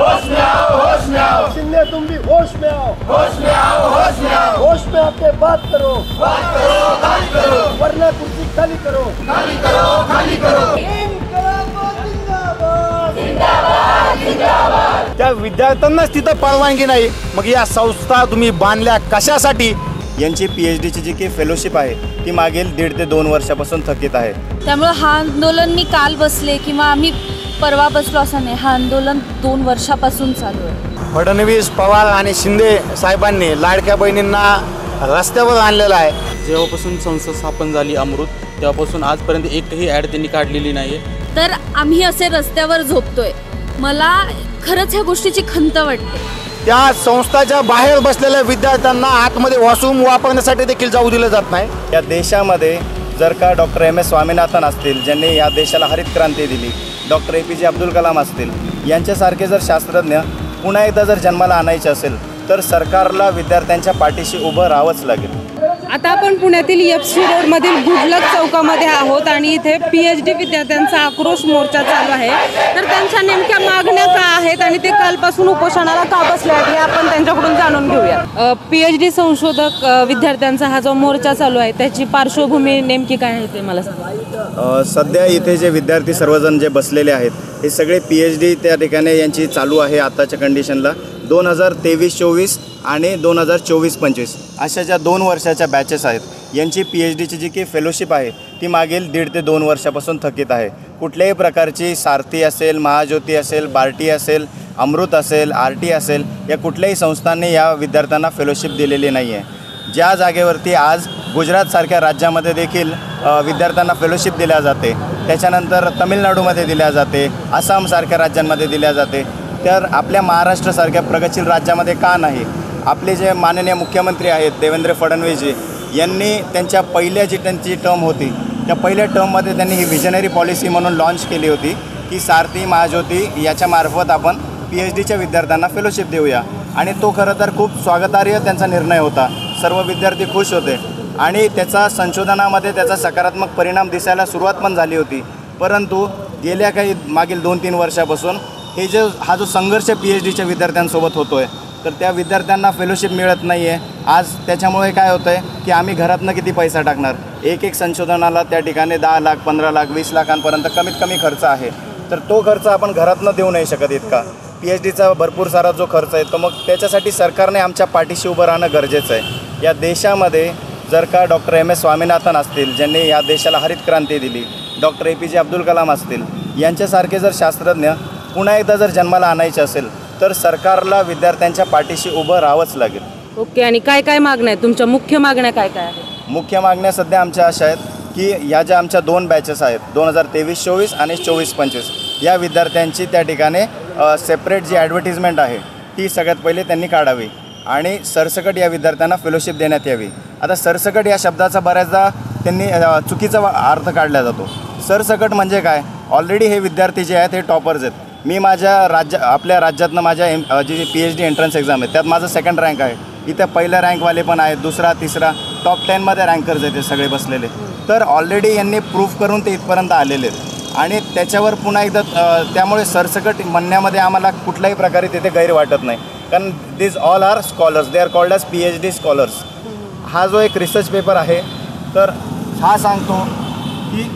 होश में आओ, होश में आओ। शिंदे तुम भी होश में आओ, होश में आओ, होश में आओ। होश में आके बात करो, खाली करो, वरना कुर्सी खाली करो, खाली करो, खाली करो। त्या विद्यार्थ्यांनाच तिथं परवानगी नाही, मग या संस्था तुम्ही बांधल्या कशासाठी? यांची PhDची जी काही फेलोशिप आहे ती मागील 1.5 ते 2 वर्षापासून थकीत आहे. त्यामुळे हा आंदोलन मी काल बसले किंवा आम्ही परवा बसलो असं नाही, हा आंदोलन 2 वर्षापासून चालू आहे. फडणवीस, पवार आणि शिंदे साहेबांनी लाडक्या बहिणींना रस्त्यावर आणलेलं आहे. जेव्हापासून संस्था स्थापन झाली अमृत, तेव्हापासून आजपर्यंत एकही ॲड त्यांनी काढलेली नाही आहे. तर आम्ही असे रस्त्यावर झोपतोय, मला खरंच ह्या गोष्टीची खंत वाटते. त्या संस्थाच्या बाहेर बसलेल्या विद्यार्थ्यांना आतमध्ये वॉशरूम वापरण्यासाठी देखील जाऊ दिलं जात नाही. या देशामध्ये जर का डॉक्टर M.S. स्वामीनाथन असतील, ज्यांनी या देशाला हरित क्रांती दिली, डॉक्टर APJ अब्दुल कलाम असतील, यांच्यासारखे जर शास्त्रज्ञ पुन्हा एकदा जर जन्माला आणायचे असेल तर सरकारला विद्यार्थ्यांच्या पाठीशी उभं राहावंच लागेल. आता आपण पुण्यातील FC रोडमधील गुडलक चौकामध्ये आहोत आणि इथे PhD विद्यार्थ्यांचा आक्रोश मोर्चा चालू आहे. तर त्यांच्या नेमक्या मागण्या काय आहेत आणि ते कालपासून उपोषणाला का बसले आहेत हे आपण त्यांच्याकडून जाणून घेऊया. PhD संशोधक विद्यार्थ्यांचा हा जो मोर्चा चालू आहे त्याची पार्श्वभूमी नेमकी काय आहे ते मला सांगा. सध्या इथे जे विद्यार्थी सर्वजण जे बसलेले आहेत हे सगळे PhD त्या ठिकाणी यांची चालू आहे आताच्या कंडिशनला. 2023-24 आणि 2024-25 अशा ज्या 2 वर्षाच्या बॅचेस आहेत, यांची PhDची जी काही फेलोशिप आहे ती मागील 1.5 ते 2 वर्षापासून थकीत आहे. कुठल्याही प्रकारची सारथी असेल, महाज्योती असेल, बार्टी असेल, अमृत असेल, RT असेल, या कुठल्याही संस्थांनी या विद्यार्थ्यांना फेलोशिप दिलेली नाही आहे. ज्या जागेवरती आज गुजरातसारख्या राज्यामध्ये देखील विद्यार्थ्यांना फेलोशिप दिल्या जाते, त्याच्यानंतर तमिळनाडूमध्ये दिल्या जाते, आसामसारख्या राज्यांमध्ये दिल्या जाते, तर आपल्या महाराष्ट्रासारख्या प्रगतशील राज्यामध्ये का नाही? आपले जे माननीय मुख्यमंत्री आहेत देवेंद्र फडणवीसजी यांनी त्यांच्या पहिल्या जी त्यांची टर्म होती त्या पहिल्या टर्ममध्ये त्यांनी ही व्हिजनरी पॉलिसी म्हणून लॉन्च केली होती की सारथी, महाज्योती याच्यामार्फत आपण PhDच्या विद्यार्थ्यांना फेलोशिप देऊया. आणि तो खरं तर खूप स्वागतार्ह त्यांचा निर्णय होता. सर्व विद्यार्थी खुश होते आणि त्याचा संशोधनामध्ये त्याचा सकारात्मक परिणाम दिसायला सुरुवात पण झाली होती. परंतु गेल्या काही मागील 2-3 वर्षापासून हा जो संघर्ष PhDच्या विद्यार्थ्यांसोबत होतो आहे, तर त्या विद्यार्थ्यांना फेलोशिप मिळत नाही आहे. आज त्याच्यामुळे काय होतं आहे की आम्ही घरातनं किती पैसा टाकणार? एक संशोधनाला त्या ठिकाणी 10 लाख, 15 लाख, 20 लाखांपर्यंत कमीत कमी खर्च आहे. तर तो खर्च आपण घरातनं देऊ नाही शकत इतका. PhDचा भरपूर सारा जो खर्च आहे, तर मग त्याच्यासाठी सरकारने आमच्या पाठीशी उभं राहणं गरजेचं आहे. या देशामध्ये जर का डॉक्टर M.S. स्वामीनाथन असतील, ज्यांनी या देशाला हरित क्रांती दिली, डॉक्टर APJ अब्दुल कलाम असतील, यांच्यासारखे जर शास्त्रज्ञ पुन्हा एकदा जर जन्माला आणायचे असेल तर सरकारला विद्यार्थ्यांच्या पाठीशी उभं राहावंच लागेल. ओके. आणि काय काय मागण्या आहेत तुमच्या? मुख्य मागण्या काय काय आहेत? मुख्य मागण्या सध्या आमच्या अशा आहेत की या ज्या आमच्या 2 बॅचेस आहेत 2023-24 आणि 24-25 या विद्यार्थ्यांची त्या ठिकाणी सेपरेट जी ॲडव्हर्टिजमेंट आहे ती सगळ्यात पहिले त्यांनी काढावी आणि सरसकट या विद्यार्थ्यांना फेलोशिप देण्यात यावी. आता सरसकट या शब्दाचा बऱ्याचदा त्यांनी चुकीचा अर्थ काढला जातो. सरसकट म्हणजे काय? ऑलरेडी हे विद्यार्थी जे आहेत हे टॉपर्स आहेत. मी माझ्या आपल्या राज्यातनं माझ्या जी PhD एंट्रन्स एक्झाम आहे त्यात माझं 2nd रँक आहे. इथे पहिल्या रँकवाले पण आहेत, 2रा, 3रा, टॉप 10मध्ये रँकर्स आहेत ते सगळे बसलेले. तर ऑलरेडी यांनी प्रूफ करून ते इथपर्यंत आलेले आहेत आणि त्याच्यावर पुन्हा एकदा त्यामुळे सरसकट म्हणण्यामध्ये आम्हाला कुठल्याही प्रकारे तिथे गैर वाटत नाही. कारण this all are scholars, they are called as PhD scholars. हा जो एक रिसर्च पेपर आहे तर हा सांगतो की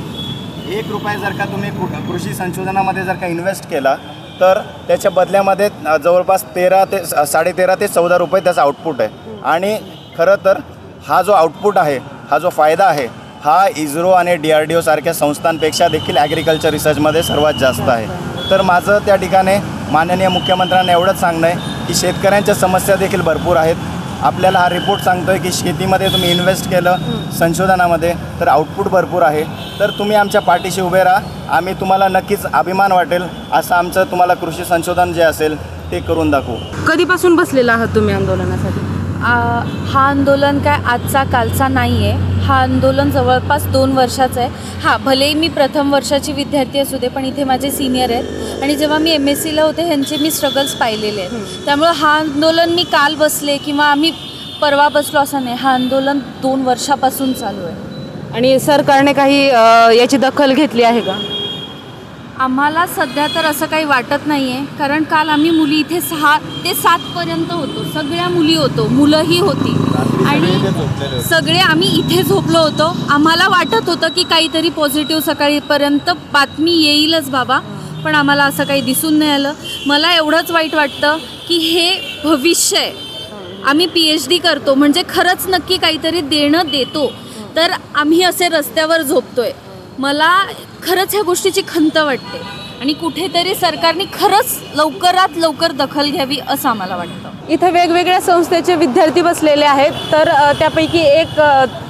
1 रुपया जर का तुम्ही कृषी संशोधनामध्ये जर का इन्व्हेस्ट केला तर त्याच्या बदल्यामध्ये जवळपास 13 ते 13.5 ते 14 रुपये त्याचा आउटपुट आहे. आणि खरं तर हा जो आउटपुट आहे, हा जो फायदा आहे, हा इस्रो आणि DRDO सारख्या संस्थांपेक्षा देखील ॲग्रिकल्चर रिसर्चमध्ये सर्वात जास्त आहे. तर माझं त्या ठिकाणी माननीय मुख्यमंत्र्यांना एवढंच सांगणं आहे की शेतकऱ्यांच्या समस्या देखील भरपूर आहेत. आपल्याला हा रिपोर्ट सांगतो आहे की शेतीमध्ये तुम्ही इन्व्हेस्ट केलं संशोधनामध्ये तर आउटपुट भरपूर आहे. तर तुम्ही आमच्या पाठीशी उभे राहा, आम्ही तुम्हाला नक्कीच अभिमान वाटेल असं आमचं तुम्हाला कृषी संशोधन जे असेल ते करून दाखवू. कधीपासून बसलेला आहात तुम्ही आंदोलनासाठी? हा आंदोलन काय आजचा कालचा नाही आहे. हा आंदोलन जवळपास 2 वर्षाचं आहे. हां, भलेही मी प्रथम वर्षाची विद्यार्थी असू दे, पण इथे माझे सिनियर आहेत आणि जेव्हा मी MScला होते ह्यांचे मी स्ट्रगल्स पाहिलेले आहेत. त्यामुळं हा आंदोलन मी काल बसले किंवा आम्ही परवा बसलो असं नाही, हा आंदोलन 2 वर्षापासून चालू आहे. आणि सरकारने काही याची दखल घेतली आहे का? आम्हाला सध्या तर असं काही वाटत नाही आहे, कारण काल आम्ही मुली इथे 6 ते 7पर्यंत होतो, सगळ्या मुली होतो, मुलंही होती आणि सगळे आम्ही इथे झोपलो होतो. आम्हाला वाटत होतं की काहीतरी पॉझिटिव्ह सकाळीपर्यंत बातमी येईलच बाबा, पण आम्हाला असं काही दिसून नाही आलं. मला एवढंच वाईट वाटतं की हे भविष्य आहे. आम्ही PhD करतो म्हणजे खरंच नक्की काहीतरी देणं देतो, तर आम्ही असे रस्त्यावर झोपतोय. मला खरंच ह्या गोष्टीची खंत वाटते आणि कुठेतरी सरकारने खरंच लवकरात लवकर दखल घ्यावी असं आम्हाला वाटतं. इथे वेगवेगळ्या संस्थेचे विद्यार्थी बसलेले आहेत, तर त्यापैकी एक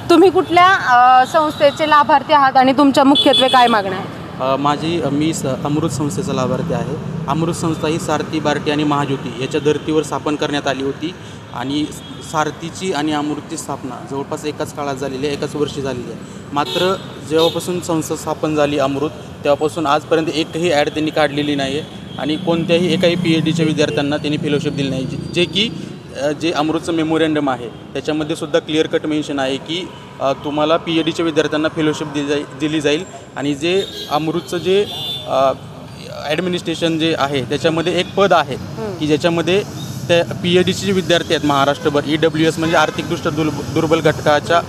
तुम्ही कुठल्या संस्थेचे लाभार्थी आहात आणि तुमच्या मुख्यत्वे काय मागण्या आहेत? मी अमृत संस्थेचा लाभार्थी आहे. अमृत संस्था ही सारथी, बार्टी आणि महाज्योती याच्या धर्तीवर स्थापन करण्यात आली होती आणि सारथीची आणि अमृतची स्थापना जवळपास एकाच काळात झालेली आहे, एकाच वर्षी झालेली आहे. मात्र जेव्हापासून संस्था स्थापन झाली अमृत, तेव्हापासून आजपर्यंत एकही ॲड त्यांनी काढलेली नाही आहे आणि कोणत्याही एकाही PhDच्या विद्यार्थ्यांना त्यांनी फेलोशिप दिली नाही. जे अमृतचं मेमोरंडम आहे त्याच्यामध्ये सुद्धा क्लिअर कट मेन्शन आहे की तुम्हाला PhDच्या विद्यार्थ्यांना फेलोशिप दिली जाईल आणि जे अमृतचं जे ॲडमिनिस्ट्रेशन जे आहे त्याच्यामध्ये एक पद आहे की ज्याच्यामध्ये त्या PhDचे जे विद्यार्थी आहेत महाराष्ट्रभर, EWS म्हणजे आर्थिकदृष्ट्या दुर्बल घटकाच्या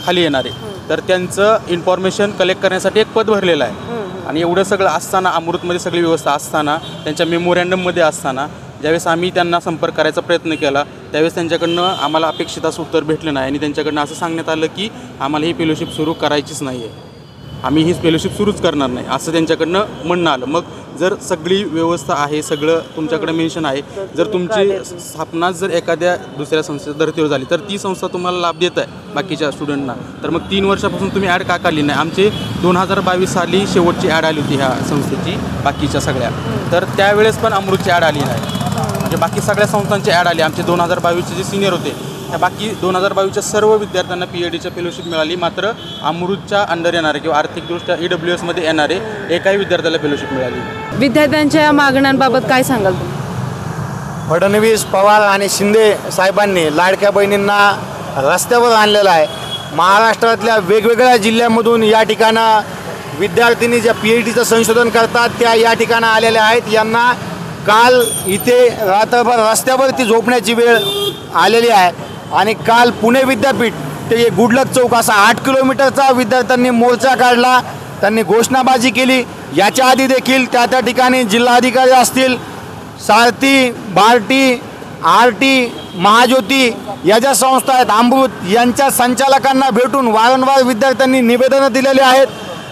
खाली येणारे, तर त्यांचं इन्फॉर्मेशन कलेक्ट करण्यासाठी एक पद भरलेलं आहे. आणि एवढं सगळं असताना, अमृतमध्ये सगळी व्यवस्था असताना, त्यांच्या मेमोरंडममध्ये असताना ज्यावेळेस आम्ही त्यांना संपर्क करायचा प्रयत्न केला त्यावेळेस त्यांच्याकडनं आम्हाला अपेक्षित असं उत्तर भेटलं नाही आणि त्यांच्याकडनं असं सांगण्यात आलं की आम्हाला ही फेलोशिप सुरू करायचीच नाही आहे, आम्ही ही फेलोशिप सुरूच करणार नाही असं त्यांच्याकडनं म्हणणं आलं. मग जर सगळी व्यवस्था आहे, सगळं तुमच्याकडे मेन्शन आहे, जर तुमची स्थापना जर एखाद्या दुसऱ्या संस्थेच्या धर्तीवर झाली तर ती संस्था तुम्हाला लाभ देत आहे बाकीच्या स्टुडंटना, तर मग 3 वर्षापासून तुम्ही ॲड का काढली नाही? आमचे 2022 साली शेवटची ॲड आली होती ह्या संस्थेची बाकीच्या सगळ्या, तर त्यावेळेस पण अमृतची ॲड आली नाही. म्हणजे बाकी सगळ्या संस्थांची ॲड आली. आमचे 2022चे जे सिनियर होते त्या बाकी 2022च्या सर्व विद्यार्थ्यांना PhDच्या फेलोशिप मिळाली, मात्र अमृतच्या अंडर येणारे किंवा आर्थिकदृष्ट्या EWSमध्ये येणारे एकाही विद्यार्थ्याला फेलोशिप मिळाली. विद्यार्थ्यांच्या मागण्यांबाबत काय सांगाल तुम्ही? फडणवीस, पवार आणि शिंदे साहेबांनी लाडक्या बहिणींना रस्त्यावर आणलेलं आहे. महाराष्ट्रातल्या वेगवेगळ्या जिल्ह्यांमधून या ठिकाणं विद्यार्थिनी ज्या PhDचं संशोधन करतात त्या या ठिकाणं आलेल्या आहेत. यांना काल इथे रात्रभर रस्त्यावरती झोपण्याची वेळ आलेली आहे आणि काल पुणे विद्यापीठ ते गुडलक चौक असा 8 किलोमीटरचा विद्यार्थ्यांनी मोर्चा काढला, त्यांनी घोषणाबाजी केली. याच्या आधी देखील त्या ठिकाणी जिल्हाधिकारी असतील, सारथी, बार्टी, RT, महाज्योती या ज्या संस्था आहेत, अमृत यांच्या संचालकांना भेटून वारंवार विद्यार्थ्यांनी निवेदनं दिलेली आहेत,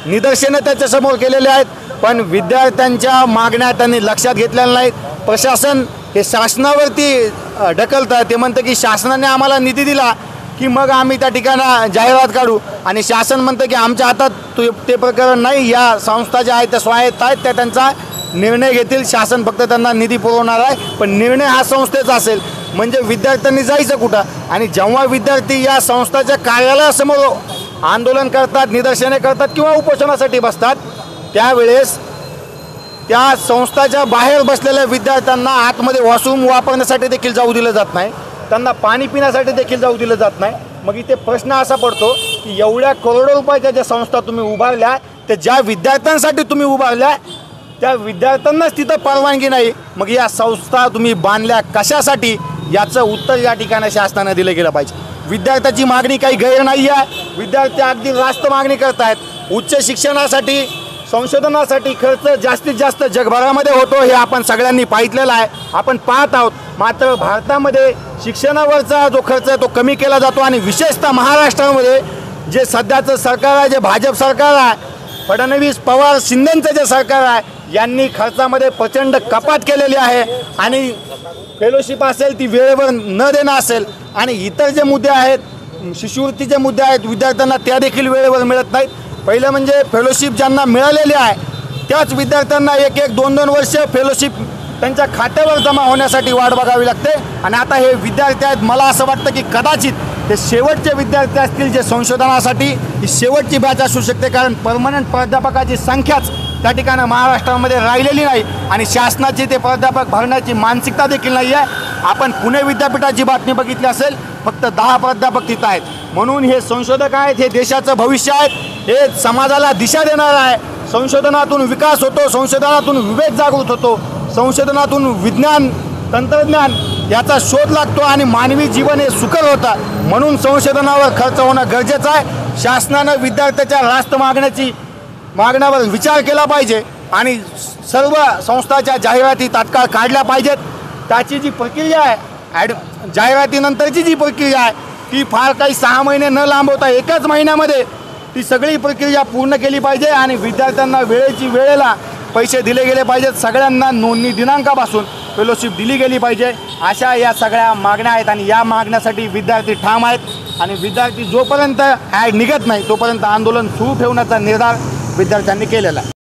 निदर्शनं त्याच्यासमोर केलेले आहेत, पण विद्यार्थ्यांच्या मागण्या त्यांनी लक्षात घेतलेल्या नाहीत. प्रशासन हे शासनावरती ढकलतं. ते म्हणतं की शासनाने आम्हाला निधी दिला की मग आम्ही त्या ठिकाणं जाहिरात काढू आणि शासन म्हणतं की आमच्या हातात ते प्रकरण नाही, या संस्था ज्या आहेत त्या स्वायत्त आहेत, त्या त्यांचा निर्णय घेतील, शासन फक्त त्यांना निधी पुरवणार आहे, पण निर्णय हा संस्थेचा असेल. म्हणजे विद्यार्थ्यांनी जायचं कुठं? आणि जेव्हा विद्यार्थी या संस्थेच्या कार्यालयासमोर आंदोलन करतात, निदर्शने करतात किंवा उपोषणासाठी बसतात, त्यावेळेस त्या संस्थाच्या बाहेर बसलेल्या विद्यार्थ्यांना आतमध्ये वॉशरूम वापरण्यासाठी देखील जाऊ दिलं जात नाही, त्यांना पाणी पिण्यासाठी देखील जाऊ दिलं जात नाही. मग इथे प्रश्न असा पडतो की एवढ्या करोडो रुपयाच्या ज्या संस्था तुम्ही उभारल्या, त्या ज्या विद्यार्थ्यांसाठी तुम्ही उभारल्या त्या विद्यार्थ्यांनाच तिथं परवानगी नाही, मग या संस्था तुम्ही बांधल्या कशासाठी? याचं उत्तर या ठिकाणी शासनाने दिलं गेलं पाहिजे. विद्यार्थ्याची मागणी काही गैर नाही आहे, विद्यार्थी अगदी रास्त मागणी करत आहेत. उच्च शिक्षणासाठी, संशोधनासाठी खर्च जास्तीत जास्त जगभरामध्ये होतो हे आपण सगळ्यांनी पाहितलेलं आहे, आपण पाहत आहोत. मात्र भारतामध्ये शिक्षणावरचा जो खर्च आहे तो कमी केला जातो आणि विशेषतः महाराष्ट्रामध्ये जे सध्याचं सरकार आहे, जे भाजप सरकार आहे, फडणवीस, पवार, शिंदेंचं जे सरकार आहे, यांनी खर्चामध्ये प्रचंड कपात केलेली आहे आणि फेलोशिप असेल ती वेळेवर न देणं असेल आणि इतर जे मुद्दे आहेत, शिष्यवृत्तीचे मुद्दे आहेत, विद्यार्थ्यांना त्या देखील वेळेवर मिळत नाहीत. पहिलं म्हणजे फेलोशिप ज्यांना मिळालेली आहे त्याच विद्यार्थ्यांना 1-1, 2-2 वर्ष फेलोशिप त्यांच्या खात्यावर जमा होण्यासाठी वाट बघावी लागते. आणि आता हे विद्यार्थी आहेत, मला असं वाटतं की कदाचित हे शेवटचे विद्यार्थी असतील जे संशोधनासाठी ही शेवटची बॅच असू शकते, कारण परमनंट प्राध्यापकाची संख्याच त्या ठिकाणी महाराष्ट्रामध्ये राहिलेली नाही आणि शासनाची ते प्राध्यापक भरण्याची मानसिकता देखील नाही आहे. आपण पुणे विद्यापीठाची बातमी बघितली असेल, फक्त 10 प्राध्यापक तिथं आहेत. म्हणून हे संशोधक आहेत, हे देशाचं भविष्य आहेत, हे समाजाला दिशा देणार आहे. संशोधनातून विकास होतो, संशोधनातून विवेक जागृत होतो, संशोधनातून विज्ञान तंत्रज्ञान याचा शोध लागतो आणि मानवी जीवन हे सुकर होतं. म्हणून संशोधनावर खर्च होणं गरजेचं आहे. शासनानं विद्यार्थ्याच्या रास्त मागण्यावर विचार केला पाहिजे आणि सर्व संस्थाच्या जाहिराती तात्काळ काढल्या पाहिजेत. त्याची जी प्रक्रिया आहे जाहिरातीनंतरची जी प्रक्रिया आहे ती फार काही 6 महिने न लांबवता 1च महिन्यामध्ये ती सगळी प्रक्रिया पूर्ण केली पाहिजे आणि विद्यार्थ्यांना वेळेला पैसे दिले गेले पाहिजेत. सगळ्यांना नोंदणी दिनांकापासून फेलोशिप दिली गेली पाहिजे. अशा या सगळ्या मागण्या आहेत आणि या मागण्यासाठी विद्यार्थी ठाम आहेत आणि विद्यार्थी जोपर्यंत ॲड निघत नाही तोपर्यंत आंदोलन सुरू ठेवण्याचा निर्धार विद्यार्थ्यांनी केलेला आहे.